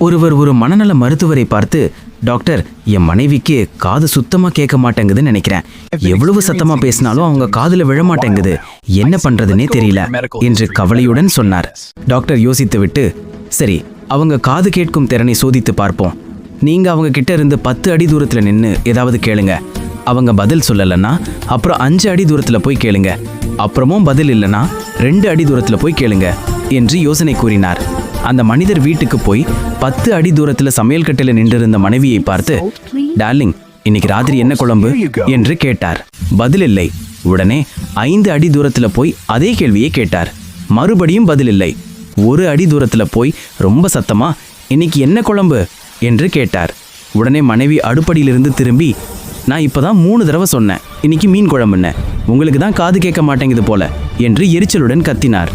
ஒருவர் ஒரு மனநல மருத்துவரை பார்த்து, டாக்டர், என் மனைவிக்கு காது சுத்தமா கேட்க மாட்டேங்குதுன்னு நினைக்கிறேன். எவ்வளவு சத்தமா பேசினாலும் அவங்க காதுல விழ மாட்டேங்குது. என்ன பண்றதுன்னே தெரியல என்று கவலையுடன் சொன்னார். டாக்டர் யோசித்துவிட்டு, சரி, அவங்க காது கேட்கும் திறனை சோதித்து பார்ப்போம். நீங்க அவங்க கிட்ட இருந்து 10 அடி தூரத்துல நின்று ஏதாவது கேளுங்க. அவங்க பதில் சொல்லலைன்னா அப்புறம் 5 அடி தூரத்துல போய் கேளுங்க. அப்புறமும் பதில் இல்லைன்னா 2 அடி தூரத்துல போய் கேளுங்க என்று யோசனை கூறினார். அந்த மனிதர் வீட்டுக்கு போய் 10 அடி தூரத்துல சமையல் கட்டில நின்றிருந்த மனைவியை பார்த்து, டார்லிங், இன்னைக்கு ராத்திரி என்ன குழம்பு என்று கேட்டார். பதில் இல்லை. உடனே 5 அடி தூரத்துல போய் அதே கேள்வியை கேட்டார். மறுபடியும் பதில் இல்லை. 1 அடி தூரத்துல போய் ரொம்ப சத்தமா, இன்னைக்கு என்ன குழம்பு என்று கேட்டார். உடனே மனைவி அடுப்படியிலிருந்து திரும்பி, நான் இப்பதான் 3 தடவை சொன்னேன், இன்னைக்கு மீன் குழம்புன்னு. உங்களுக்கு தான் காது கேட்க மாட்டேங்குது போல என்று எரிச்சலுடன் கத்தினார்.